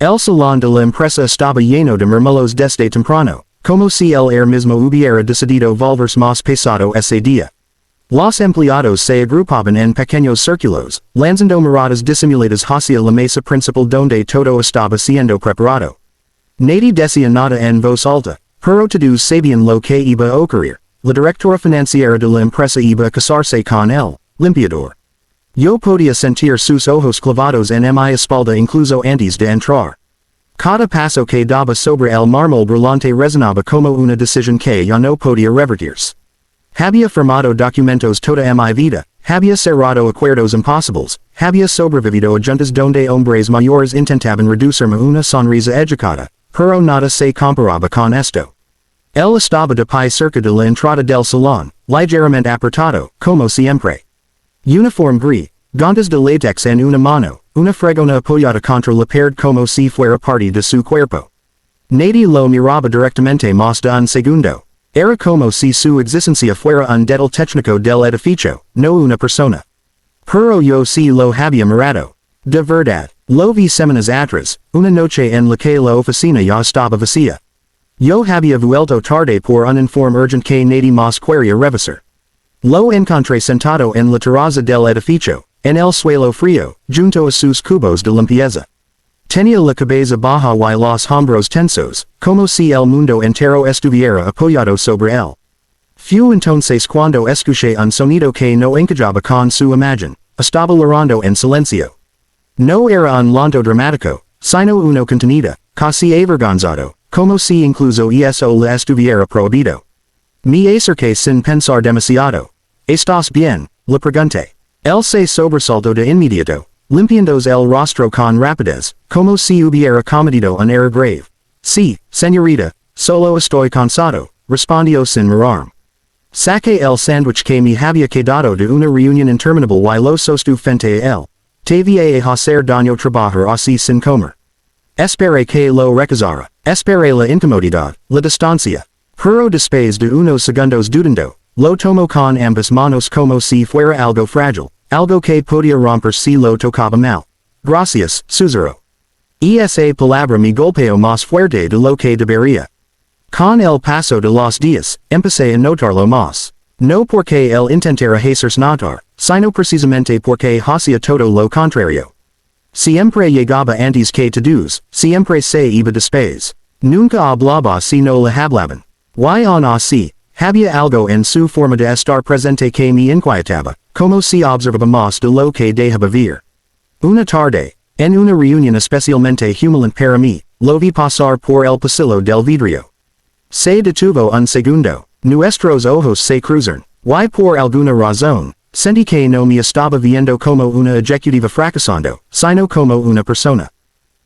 El salón de la empresa estaba lleno de murmullos desde temprano, como si el ayer mismo hubiera decidido volverse más pesado ese día. Los empleados se agrupaban en pequeños círculos, lanzando miradas disimuladas hacia la mesa principal donde todo estaba siendo preparado. Nadie decía nada en voz alta, pero todos sabían lo que iba a ocurrir. La directora financiera de la empresa iba a casarse con el limpiador. Yo podía sentir sus ojos clavados en mi espalda incluso antes de entrar. Cada paso que daba sobre el mármol brillante resonaba como una decisión que ya no podía revertirse. Había firmado documentos toda mi vida, había cerrado acuerdos imposibles, había sobrevivido a juntas donde hombres mayores intentaban reducirme una sonrisa educada, pero nada se comparaba con esto. Él estaba de pie cerca de la entrada del salón, ligeramente apartado, como siempre. Uniforme gris, gantas de látex en una mano, una fregona apoyada contra la pared como si fuera parte de su cuerpo. Nadie lo miraba directamente más de un segundo. Era como si su existencia fuera un detalle técnico del edificio, no una persona. Pero yo sí lo había mirado. De verdad, lo vi semanas atrás, una noche en la que la oficina ya estaba vacía. Yo había vuelto tarde por un informe urgente que nadie más quería revisar. Lo encontré sentado en la terraza del edificio, en el suelo frío, junto a sus cubos de limpieza. Tenía la cabeza baja y los hombros tensos, como si el mundo entero estuviera apoyado sobre él. Fue entonces cuando escuché un sonido que no encajaba con su imagen, estaba llorando en silencio. No era un llanto dramático, sino uno contenido, casi avergonzado, como si incluso eso le estuviera prohibido. Me acerqué sin pensar demasiado. ¿Estás bien?, le pregunté. Él se sobresaltó de inmediato, limpiándose el rostro con rapidez, como si hubiera cometido un error grave. Sí, señorita, solo estoy cansado, respondió sin mirarme. Saqué el sándwich que me había quedado de una reunión interminable y lo sostuve frente a él. Te vi a hacer daño trabajar así sin comer. Esperé que lo recusara, esperé la incomodidad, la distancia. Pero después de unos segundos dudando, lo tomó con ambas manos como si fuera algo frágil, algo que podía romper si lo tocaba mal. Gracias, susurró. Esa palabra me golpeó más fuerte de lo que debería. Con el paso de los días, empecé a notarlo más. No porque él intentara hacerse notar, sino precisamente porque hacía todo lo contrario. Siempre llegaba antes que todos, siempre se iba después. Nunca hablaba si no le hablaban. Y aún así, había algo en su forma de estar presente que me inquietaba, como si observaba más de lo que dejaba ver. Una tarde, en una reunión especialmente humilante para mí, lo vi pasar por el pasillo del vidrio. Se detuvo un segundo, nuestros ojos se cruzaron, y por alguna razón, sentí que no me estaba viendo como una ejecutiva fracasando, sino como una persona.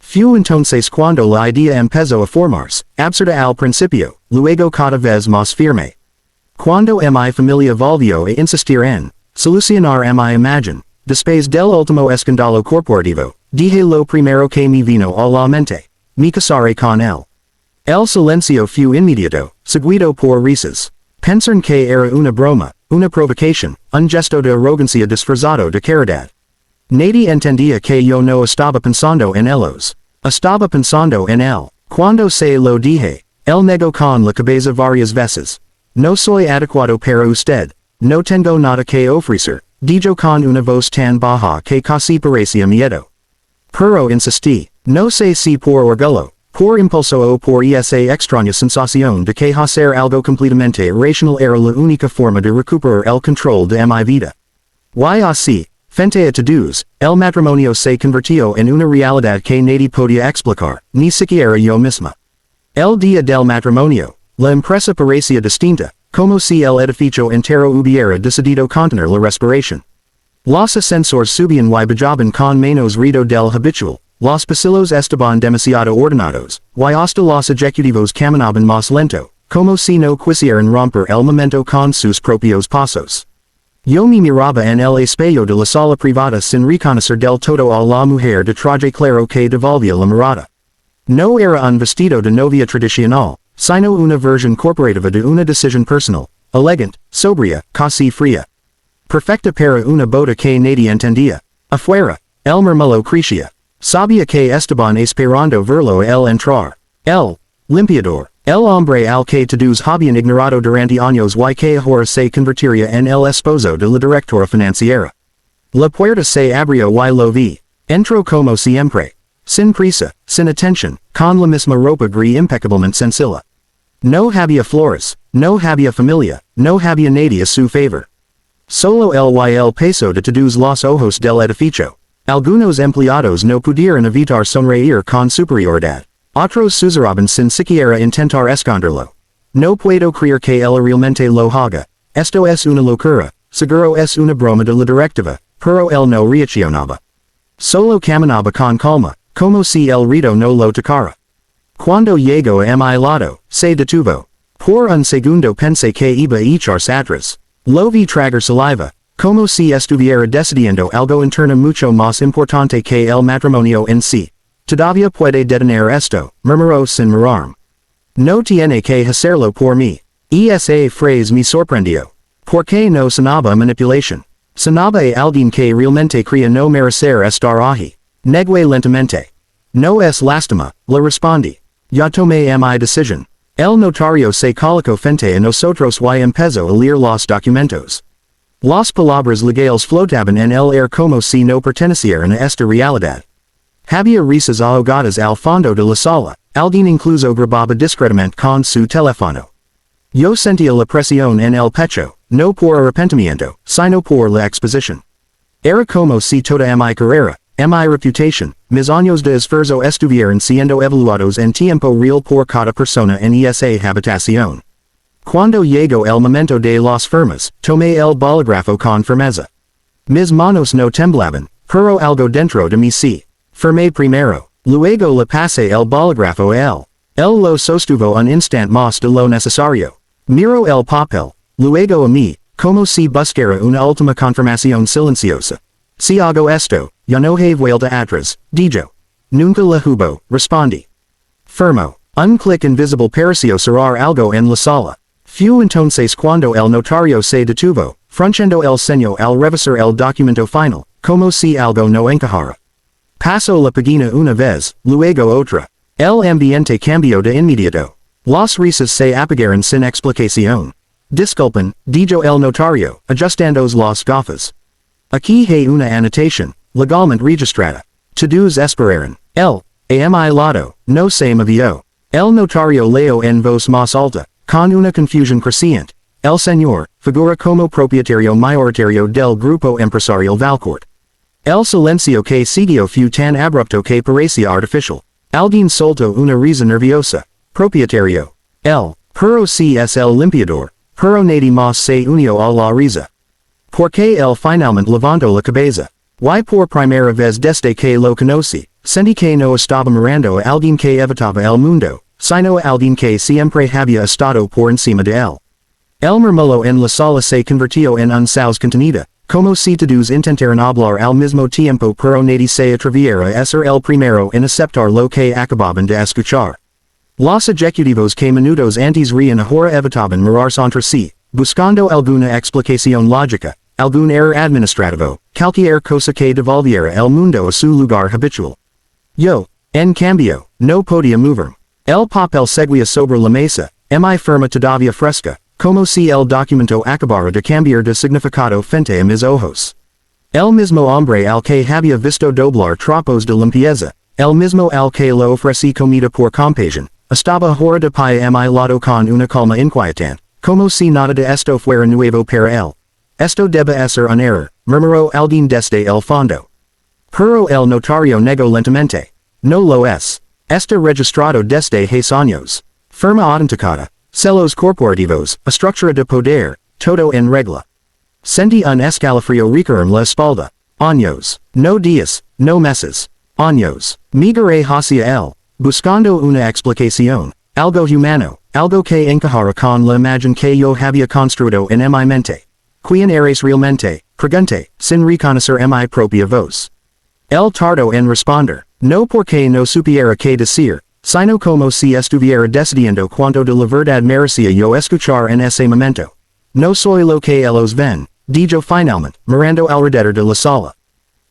Fue entonces cuando la idea empezó a formarse, absurda al principio, luego cada vez más firme. Cuando mi familia volvió a insistir en solucionar mi imagen, después del último escándalo corporativo, dije lo primero que me vino a la mente: me casaré con él. El silencio fue inmediato, seguido por risas. Pensaron que era una broma, una provocación, un gesto de arrogancia disfrazado de caridad. Nadie entendía que yo no estaba pensando en ellos. Estaba pensando en él. Cuando se lo dije, él negó con la cabeza varias veces. No soy adecuado para usted. No tengo nada que ofrecer, dijo con una voz tan baja que casi parecía miedo. Pero insistí, no sé si por orgullo, por impulso o por esa extraña sensación de que hacer algo completamente irracional era la única forma de recuperar el control de mi vida. Y así, frente a todos, el matrimonio se convirtió en una realidad que nadie podía explicar, ni siquiera yo misma. El día del matrimonio, la empresa parecía distinta, como si el edificio entero hubiera decidido contener la respiración. Los ascensores subían y bajaban con menos ruido del habitual, los pasillos estaban demasiado ordenados, y hasta los ejecutivos caminaban más lento, como si no quisieran romper el momento con sus propios pasos. Yo me miraba en el espejo de la sala privada sin reconocer del todo a la mujer de traje claro que devolvía la mirada. No era un vestido de novia tradicional, sino una versión corporativa de una decisión personal, elegante, sobria, casi fría. Perfecta para una boda que nadie entendía. Afuera, el murmullo crecía. Sabía que estaban esperando verlo el entrar. El limpiador. El hombre al que todos habían ignorado durante años y que ahora se convertiría en el esposo de la directora financiera. La puerta se abrió y lo vi. Entró como siempre. Sin prisa, sin atención, con la misma ropa gris impecablemente sencilla. No había flores, no había familia, no había nadie a su favor. Solo él y el peso de todos los ojos del edificio. Algunos empleados no pudieron evitar sonreír con superioridad. Otros susurraban sin siquiera intentar esconderlo. No puedo creer que él realmente lo haga. Esto es una locura, seguro es una broma de la directiva, pero él no reaccionaba. Solo caminaba con calma, como si el rito no lo tocara. Cuando llegó a mi lado, se detuvo. Por un segundo pensé que iba a echarse atrás. Lo vi tragar saliva, como si estuviera decidiendo algo interno mucho más importante que el matrimonio en sí. Todavía puede detener esto, murmuró sin mirarme. No tiene que hacerlo por mí. Esa frase me sorprendió. ¿Por qué no sonaba manipulación? Sonaba a alguien que realmente creía no merecer estar ahí. Negué lentamente. No es lástima, le respondí. Ya tomé mi decisión. El notario se colocó frente a nosotros y empezó a leer los documentos. Las palabras legales flotaban en el aire como si no pertenecieran a esta realidad. Había risas ahogadas al fondo de la sala, alguien incluso grababa discretamente con su teléfono. Yo sentía la presión en el pecho, no por arrepentimiento, sino por la exposición. Era como si toda mi carrera, mi reputación, mis años de esfuerzo estuvieran siendo evaluados en tiempo real por cada persona en esa habitación. Cuando llegó el momento de las firmas, tomé el bolígrafo con firmeza. Mis manos no temblaban, pero algo dentro de mí sí. Firmé primero, luego le pasé el bolígrafo a él. Él lo sostuvo un instante más de lo necesario. Miró el papel, luego a mí, como si buscara una última confirmación silenciosa. Si hago esto, ya no hay vuelta atrás, dijo. Nunca la hubo, respondí. Firmó. Un clic invisible pareció cerrar algo en la sala. Fue entonces cuando el notario se detuvo, frunciendo el ceño al revisar el documento final, como si algo no encajara. Pasó la página una vez, luego otra. El ambiente cambió de inmediato. Las risas se apagaron sin explicación. Disculpen, dijo el notario, ajustando las gafas. Aquí hay una anotación, legalmente registrada. Todos esperaron. A mi lado, no se movió. El notario leo en voz más alta, con una confusión creciente. El señor, figura como propietario mayoritario del grupo empresarial Valcourt. El silencio que siguió fue tan abrupto que parecía artificial. Alguien soltó una risa nerviosa. Propietario. Pero si es el limpiador, pero nadie más se unió a la risa. Porque él finalmente levantó la cabeza. Y por primera vez desde que lo conocí, sentí que no estaba mirando a alguien que evitaba el mundo, sino a alguien que siempre había estado por encima de él. El murmullo en la sala se convirtió en un caos contenida, como si todos intentaran hablar al mismo tiempo pero nadie se atreviera a ser el primero en aceptar lo que acababan de escuchar. Los ejecutivos que minutos antes rían ahora evitaban mirarse entre sí, buscando alguna explicación lógica, algún error administrativo, cualquier cosa que devolviera el mundo a su lugar habitual. Yo, en cambio, no podía moverme. El papel seguía sobre la mesa, mi firma todavía fresca, como si el documento acabara de cambiar de significado frente a mis ojos. El mismo hombre al que había visto doblar trapos de limpieza, el mismo al que lo ofrecí comida por compasión, estaba ahora de pie a mi lado con una calma inquietante, como si nada de esto fuera nuevo para él. Esto debe ser un error, murmuró alguien desde el fondo. Pero el notario negó lentamente. No lo es. Está registrado desde hace años. Firma autenticada. Celos corporativos, estructura de poder, todo en regla. Sentí un escalofrío recorrer la espalda. Años. No días, no meses. Años. Migré hacia él, buscando una explicación, algo humano, algo que encajara con la imagen que yo había construido en mi mente. ¿Quién eres realmente? Pregunté, sin reconocer mi propia voz. Él tardó en responder, no porque no supiera qué decir, sino como si estuviera decidiendo cuánto de la verdad merecía yo escuchar en ese momento. No soy lo que ellos ven, dijo finalmente, mirando alrededor de la sala.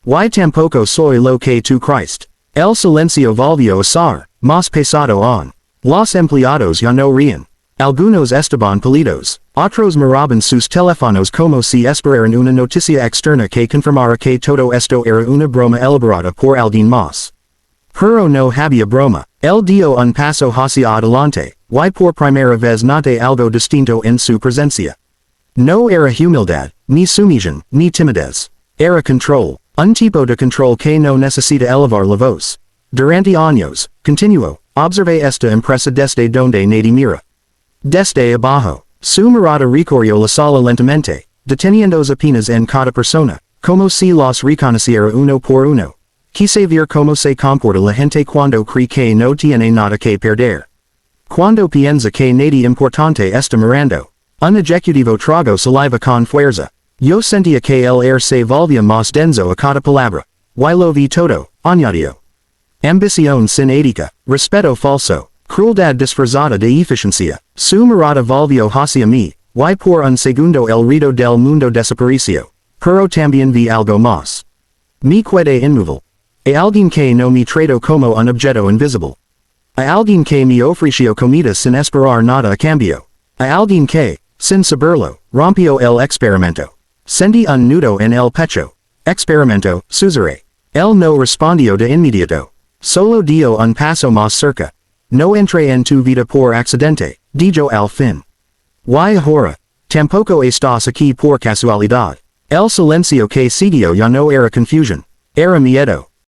Y tampoco soy lo que tú crees. El silencio volvió a ser más pesado en los empleados ya no ríen. Algunos estaban pálidos. Otros miraban sus teléfonos como si esperaran una noticia externa que confirmara que todo esto era una broma elaborada por alguien más. Pero no había broma. Él dio un paso hacia adelante, y por primera vez noté algo distinto en su presencia. No era humildad, ni sumisión, ni timidez. Era control, un tipo de control que no necesita elevar la voz. Durante años, continuó, observé esta empresa desde donde nadie mira. Desde abajo, su mirada recorrió la sala lentamente, deteniéndose apenas en cada persona, como si los reconociera uno por uno. Quise ver cómo se comporta la gente cuando cree que no tiene nada que perder. Cuando piensa que nadie importante está mirando. Un ejecutivo trago saliva con fuerza. Yo sentía que el aire se volvía más denso a cada palabra. Y lo vi todo, añadió. Ambición sin ética, respeto falso, crueldad disfrazada de eficiencia. Su mirada volvió hacia mí, y por un segundo el ruido del mundo desapareció. Pero también vi algo más. Me quedé inmóvil. Hay alguien que no me trató como un objeto invisible. Hay alguien que me ofreció comida sin esperar nada a cambio. Hay alguien que, sin saberlo, rompió el experimento. Sentí un nudo en el pecho. Experimento, susurré. Él no respondió de inmediato. Solo dio un paso más cerca. No entré en tu vida por accidente, dijo al fin. Y ahora, tampoco estás aquí por casualidad. El silencio que siguió ya no era confusión. Era miedo.